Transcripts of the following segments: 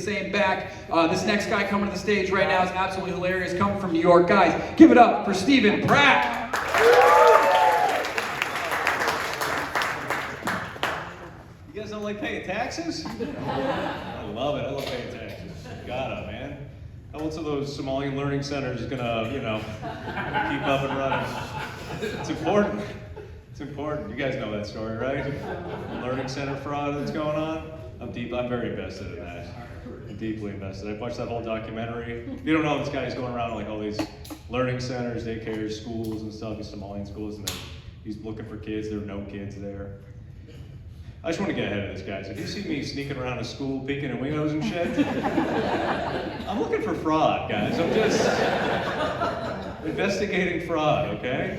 Saying back, this next guy coming to the stage right now is absolutely hilarious, coming from New York. Guys, give it up for Stephen Pratt. You guys don't like paying taxes? I love it. I love paying taxes. Gotta, man. How else are those Somalian learning centers gonna, keep up and running? It's important. It's important. You guys know that story, right? The learning center fraud that's going on. I'm very invested in that. I'm deeply invested. I watched that whole documentary. If you don't know, this guy's going around like all these learning centers, daycares, schools and stuff, these Somalian schools, and he's looking for kids. There are no kids there. I just want to get ahead of this, guys. If you see me sneaking around a school, peeking in windows and shit, I'm looking for fraud, guys. I'm just investigating fraud, okay?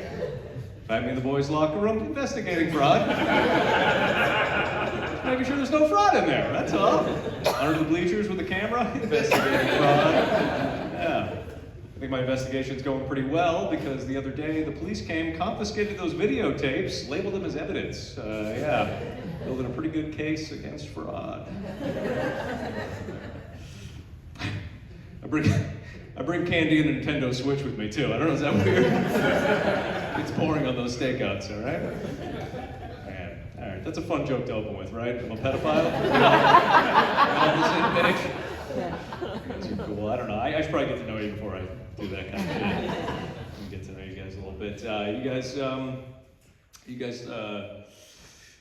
If I'm in the boys' locker room, investigating fraud. Making sure there's no fraud in there, that's all. Under the bleachers with the camera, investigating fraud. Yeah. I think my investigation's going pretty well because the other day the police came, confiscated those videotapes, labeled them as evidence. Building a pretty good case against fraud. I bring candy and a Nintendo Switch with me too. I don't know, is that weird? It's pouring on those stakeouts, all right? Man, all right, that's a fun joke to open with, right? I'm a pedophile? All the same page? You guys are cool. I don't know. I should probably get to know you before I do that kind of shit. Get to know you guys a little bit.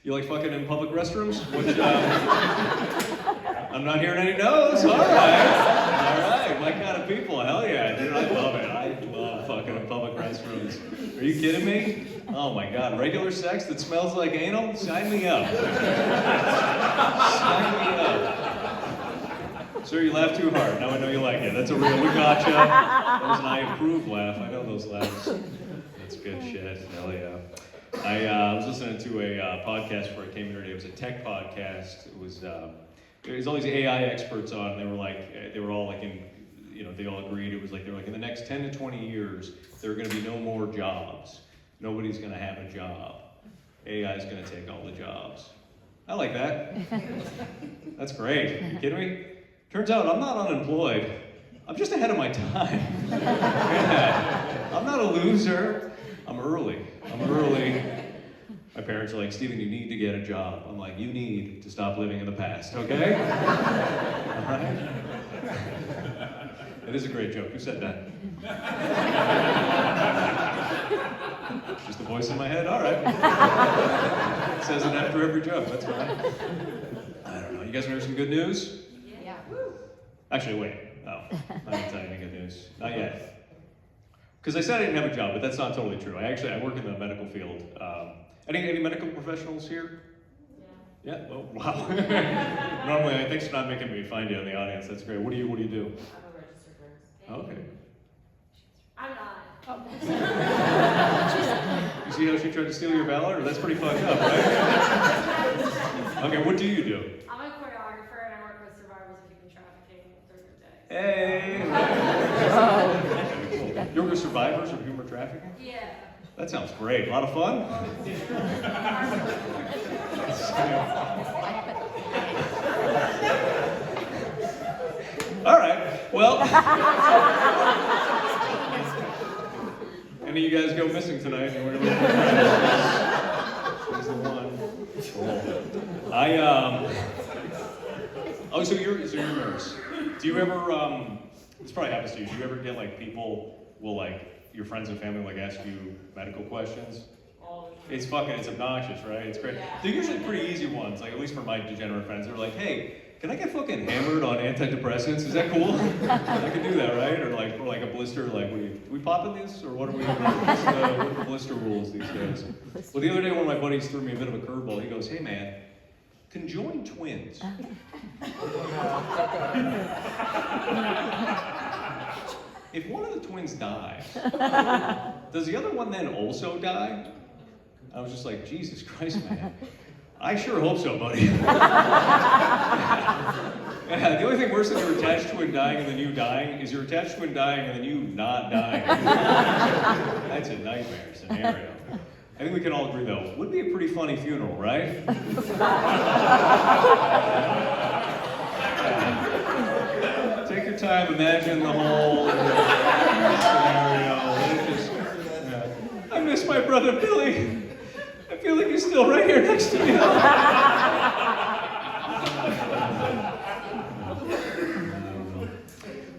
You like fucking in public restrooms? Which, I'm not hearing any no's. All right, my kind of people. Hell yeah, dude, I love it. I love fucking in public restrooms. Are you kidding me? Oh my God, regular sex that smells like anal? Sign me up. Sign me up. Sir, you laughed too hard. Now I know you like it. That's a real, we gotcha. That was an I approve laugh. I know those laughs. That's good shit. Hell yeah. I was listening to a podcast before I came here today. It was a tech podcast. There was all these AI experts on. They were all like they all agreed. It was like, they were like, in the next 10 to 20 years, there are going to be no more jobs. Nobody's going to have a job. AI is going to take all the jobs. I like that. That's great. Are you kidding me? Turns out I'm not unemployed. I'm just ahead of my time. Yeah. I'm not a loser. I'm early. My parents are like, Stephen, you need to get a job. I'm like, you need to stop living in the past, okay? All right? That is a great joke. Who said that? Just the voice in my head? All right. It says it after every joke. That's fine. I don't know. You guys want to hear some good news? Yeah. Actually, wait. Oh, I'm not going to tell you any good news. Not yet. Because I said I didn't have a job, but that's not totally true. I work in the medical field. Any medical professionals here? Yeah. Yeah? Oh, wow. Normally, thanks for not making me find you in the audience. That's great. What do you do? I'm a registered nurse. Okay. I'm not. You see how she tried to steal your valor? That's pretty fucked up, right? Okay, what do you do? I'm a choreographer and I work with survivors of human trafficking through the day. Hey! You're with survivors of human trafficking? Yeah. That sounds great. A lot of fun? All right. Well, any of you guys go missing tonight? And we're gonna She's the one. Cool. Oh, so you're a nurse. Do you ever? This probably happens to you. Do you ever get like people will like your friends and family like ask you medical questions? It's obnoxious, right? It's great. Yeah. They're usually pretty easy ones, like at least for my degenerate friends. They're like, hey, can I get fucking hammered on antidepressants? Is that cool? I can do that, right? Or like a blister, like, we popping this? Or what are we, what are the blister rules these days? Well, the other day one of my buddies threw me a bit of a curveball. He goes, hey man, conjoined twins. If one of the twins dies, does the other one then also die? I was just like, Jesus Christ, man. I sure hope so, buddy. Yeah, the only thing worse than your attached twin dying and then you dying is your attached twin dying and then you not dying. That's a nightmare scenario. I think we can all agree, though, would be a pretty funny funeral, right? time, imagine the whole scenario. And it just, yeah. I miss my brother Billy. I feel like he's still right here next to me.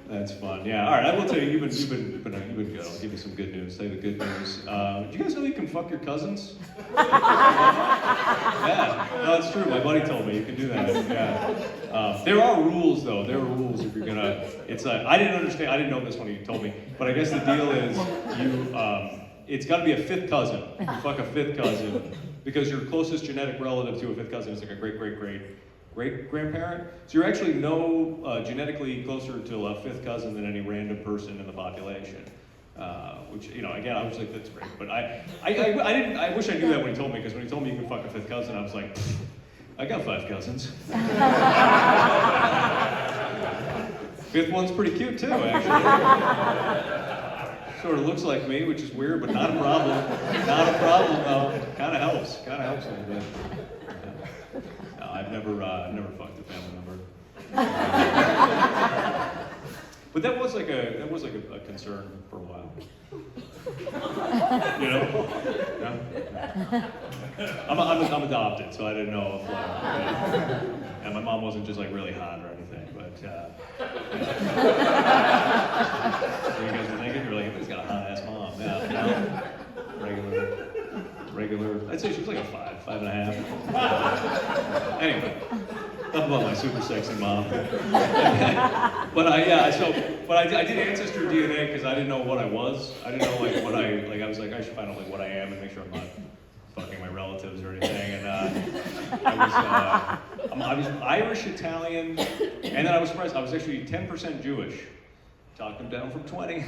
That's fun. Yeah. All right. I will tell you, you've been good. I'll give you some good news. Tell you the good news. Do you guys know you can fuck your cousins? Yeah. No, it's true. My buddy told me you can do that. Yeah. There are rules, though. There are rules if you're gonna. It's I didn't understand. I didn't know this when he told me. But I guess the deal is you. It's got to be a fifth cousin. You fuck a fifth cousin because your closest genetic relative to a fifth cousin is like a great-grandparent. So you're actually genetically closer to a fifth cousin than any random person in the population. Which, you know, again, I was like, that's great. But I wish I knew that when he told me, because when he told me you can fuck a fifth cousin, I was like, I got 5 cousins. Fifth one's pretty cute too, actually. Sort of looks like me, which is weird, but not a problem. Not a problem, though. Kind of helps. Kind of helps a little bit. No, I've never fucked a family member. But that was like a concern for a while. You know? Yeah. I'm adopted, so I didn't know if and my mom wasn't just like really hot or anything, but yeah. So you guys were thinking, you're like, he's got a hot ass mom. Yeah, no. Regular. I'd say she was like a 5.5. Anyway. Enough about my super sexy mom. But I did Ancestry DNA because I didn't know what I was. I didn't know I was like, I should find out like what I am and make sure I'm not fucking my relatives or anything. And I was Irish, Italian, and then I was surprised. I was actually 10% Jewish. Talked them down from 20.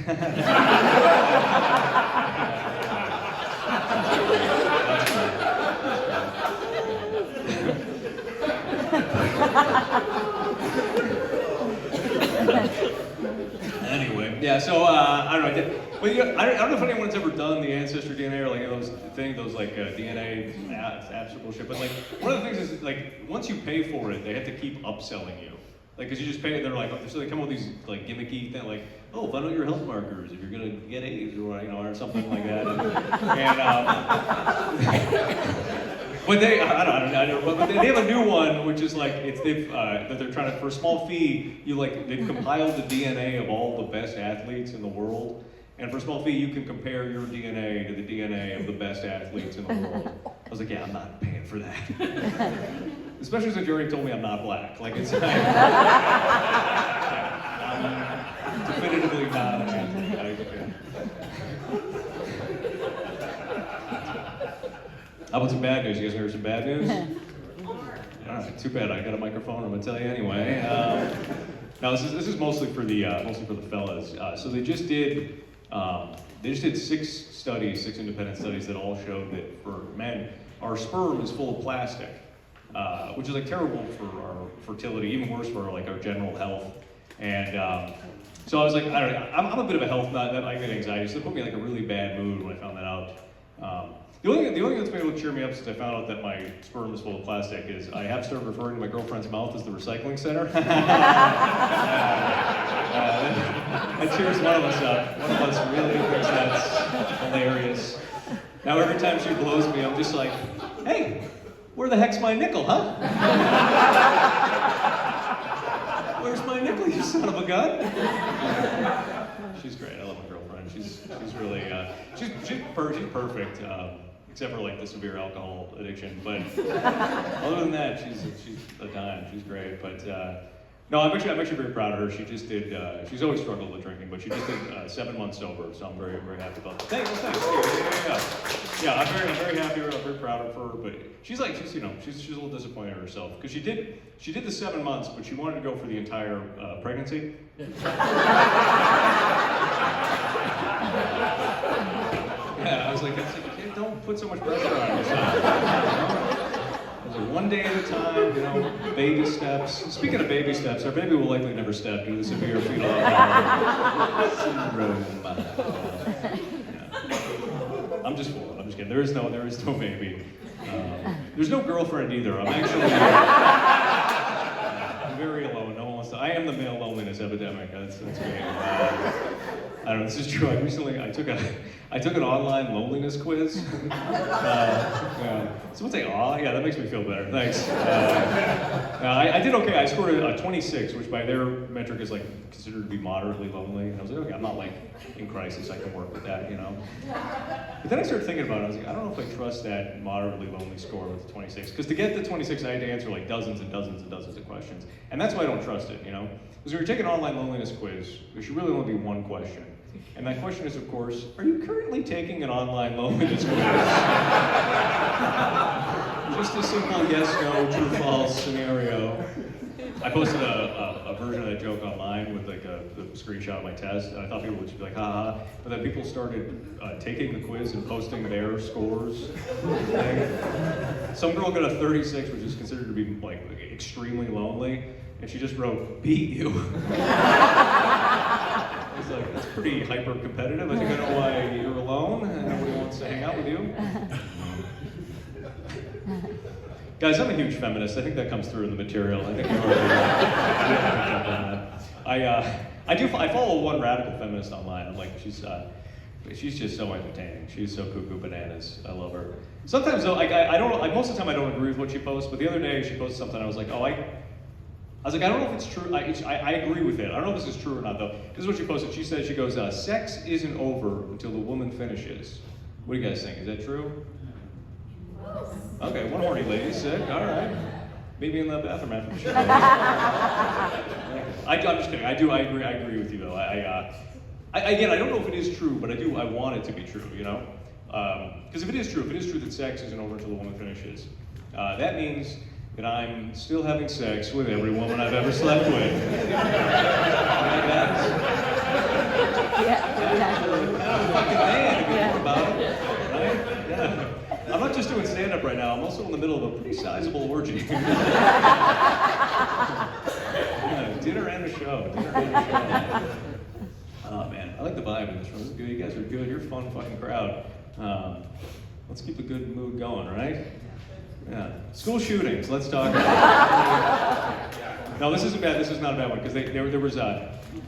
Anyway, yeah. So I don't know. But I don't know if anyone's ever done the Ancestry DNA or like those DNA apps or bullshit. But like one of the things is like once you pay for it, they have to keep upselling you. Like, cause you just pay it, they're like, so they come up with these like gimmicky things, like, oh, find out your health markers if you're gonna get AIDS or or something like that. But they have a new one, which is like that they're trying to, for a small fee, they've compiled the DNA of all the best athletes in the world, and for a small fee, you can compare your DNA to the DNA of the best athletes in the world. I was like, yeah, I'm not paying for that. Especially since you already told me I'm not black. Like it's like, I'm definitively not. How about some bad news? You guys heard some bad news? All right, too bad. I got a microphone. I'm gonna tell you anyway. Now this is mostly for the fellas. So they just did 6 independent studies that all showed that for men, our sperm is full of plastic, which is like terrible for our fertility, even worse for like our general health. And so I was like, I don't know. I'm a bit of a health nut. I get anxiety, so it put me in like a really bad mood when I found that out. The only thing that's been able to cheer me up since I found out that my sperm is full of plastic is I have started referring to my girlfriend's mouth as the recycling center. That cheers one of us up. One of us really thinks that's hilarious. Now every time she blows me, I'm just like, hey, where the heck's my nickel, huh? Where's my nickel, you son of a gun? She's great. I love my girlfriend. She's really she's perfect. Except for like the severe alcohol addiction, but other than that, she's a dime. She's great. But no, I'm actually very proud of her. She just did. She's always struggled with drinking, but she just did 7 months sober. So I'm very happy about that. Thanks. Yeah, I'm very happy. I'm very proud of her. But she's a little disappointed in herself because she did the 7 months, but she wanted to go for the entire pregnancy. Yeah, I was like, don't put so much pressure on yourself. I was like, one day at a time, baby steps. Speaking of baby steps, our baby will likely never step due to the severe fetal alcohol syndrome. Yeah. I'm just fooling. I'm just kidding. There is no baby. There's no girlfriend either. I'm actually I'm very alone. No one wants to. I am the male loneliness epidemic. That's great. I don't know. This is true. I took an online loneliness quiz. Yeah. Someone say "aw"? Yeah, that makes me feel better. Thanks. I did okay. I scored a 26, which by their metric is like considered to be moderately lonely. And I was like, okay, I'm not like in crisis. I can work with that, you know. But then I started thinking about it. I was like, I don't know if I trust that moderately lonely score with the 26. Because to get the 26, I had to answer like dozens and dozens and dozens of questions. And that's why I don't trust it, you know. Because when you're taking an online loneliness quiz, there should really only be one question. And that question is, of course, are you currently taking an online loneliness quiz? Just a simple yes, no, true, false scenario. I posted a version of that joke online with like the screenshot of my test, and I thought people would just be like, haha. But then people started taking the quiz and posting their scores. Some girl got a 36, which is considered to be like extremely lonely, and she just wrote, beat you. I was like, that's pretty hyper-competitive. I think I know why you're alone and nobody wants to hang out with you. Guys, I'm a huge feminist. I think that comes through in the material. I think you've already jumped on that. I follow one radical feminist online. I'm like, she's just so entertaining. She's so cuckoo bananas. I love her. Sometimes though, most of the time I don't agree with what she posts, but the other day she posted something, I was like, I don't know if it's true. I agree with it. I don't know if this is true or not, though. This is what she posted. She said, she goes, sex isn't over until the woman finishes. What do you guys think? Is that true? Okay, one horny lady said, all right. Maybe in the bathroom after the show. I'm just kidding. I agree with you, though. Again, I don't know if it is true, but I want it to be true, you know? Because if it is true that sex isn't over until the woman finishes, that means that I'm still having sex with every woman I've ever slept with. I'm a fucking man if you think about it, right? Yeah. I'm not just doing stand-up right now, I'm also in the middle of a pretty sizable orgy. Yeah, dinner and a show. Oh man, I like the vibe in this room. This is good. You guys are good. You're a fun fucking crowd. Let's keep a good mood going, right? Yeah. School shootings, let's talk about it. No, this isn't bad. This is not a bad one, because there was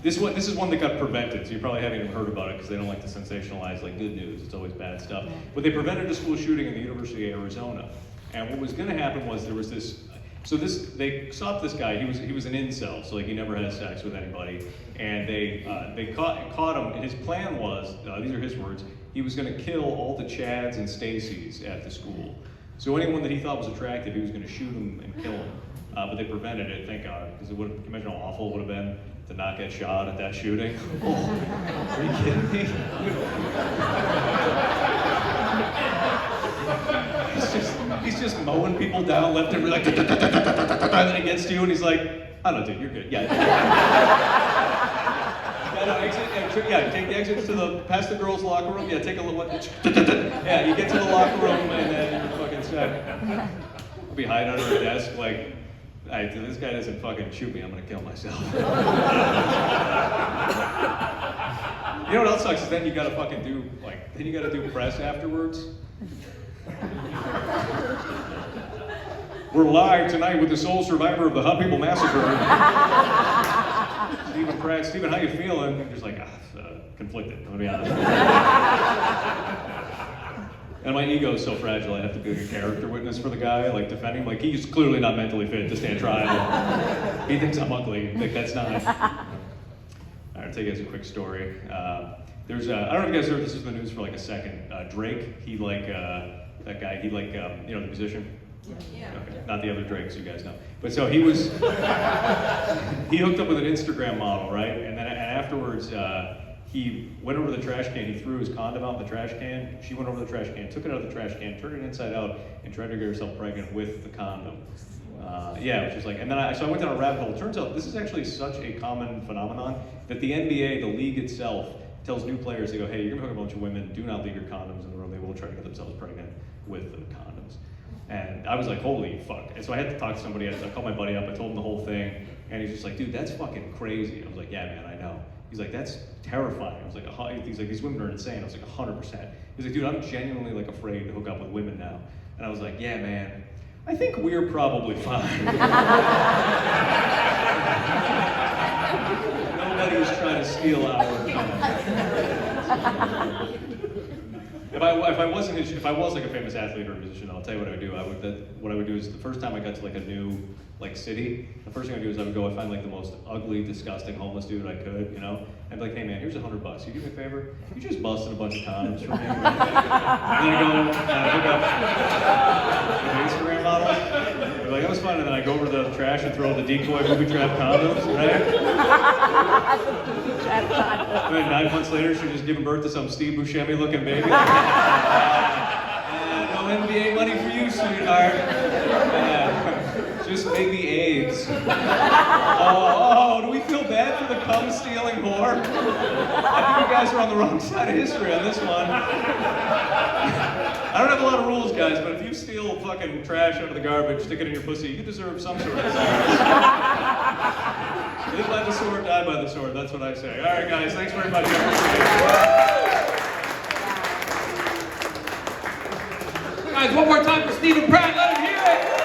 this is one that got prevented, so you probably haven't even heard about it because they don't like to sensationalize like good news. It's always bad stuff. But they prevented a school shooting in the University of Arizona. And what was going to happen was there was this. So they stopped this guy. He was an incel, so like he never had sex with anybody. And they caught him. And his plan was, these are his words, he was going to kill all the Chads and Stacys at the school. So anyone that he thought was attractive, he was going to shoot him and kill him. But they prevented it, thank God, because it would have, imagine how awful it would have been to not get shot at that shooting. Oh, are you kidding me? He's just mowing people down left and right, like, and then he gets to you and he's like, oh no, dude, you're good. Yeah. Take the exits to past the girls' locker room. Yeah, take a little one. Yeah, you get to the locker room and then you're fucking set. I'll be hiding under a desk like, alright, if this guy doesn't fucking shoot me, I'm gonna kill myself. You know what else sucks is then you gotta fucking do press afterwards. We're live tonight with the sole survivor of the Hut People Massacre. Stephen Pratt. Stephen, how you feeling? I'm just like, conflicted, I'm gonna be honest. And my ego is so fragile, I have to be a character witness for the guy, like defending him. Like, he's clearly not mentally fit to stand trial. He thinks I'm ugly. Like, that's not. All right, I'll tell you guys a quick story. I don't know if you guys heard, this is the news for like a second. Drake, that guy, the musician? Yeah. Okay. Not the other Drakes, you guys know. But so he hooked up with an Instagram model, right? And then afterwards, he went over the trash can, he threw his condom out in the trash can, she went over the trash can, took it out of the trash can, turned it inside out, and tried to get herself pregnant with the condom. Which is like, and then I went down a rabbit hole. It turns out this is actually such a common phenomenon that the NBA, the league itself, tells new players, they go, hey, you're gonna hook a bunch of women, do not leave your condoms in the room, they will try to get themselves pregnant with the condoms. And I was like, holy fuck. And so I had to talk to somebody, I called my buddy up, I told him the whole thing, and he's just like, dude, that's fucking crazy. I was like, yeah, man, I know. He's like, that's terrifying. I was like, he's like, these women are insane. I was like, 100%. He's like, dude, I'm genuinely like afraid to hook up with women now. And I was like, yeah, man. I think we're probably fine. Nobody's trying to steal our content. If I was like a famous athlete or a musician, I'll tell you what I would do. What I would do is the first time I got to like a new city, the first thing I'd do is I would go and find like the most ugly, disgusting homeless dude I could, you know? I'd be like, hey man, here's $100. You do me a favor? You just busted a bunch of condoms for me. And then I go hook up an Instagram model. They're like, that was fun. And then I go over to the trash and throw the decoy booby trap condoms, right? And then 9 months later, she's just giving birth to some Steve Buscemi looking baby. No NBA money for you, sweetheart. Just maybe AIDS. Oh, do we feel bad for the cum-stealing whore? I think you guys are on the wrong side of history on this one. I don't have a lot of rules, guys, but if you steal fucking trash out of the garbage, stick it in your pussy, you deserve some sort of Live by the sword, die by the sword. That's what I say. All right, guys, thanks very much. Guys, one more time for Stephen Pratt. Let him hear it.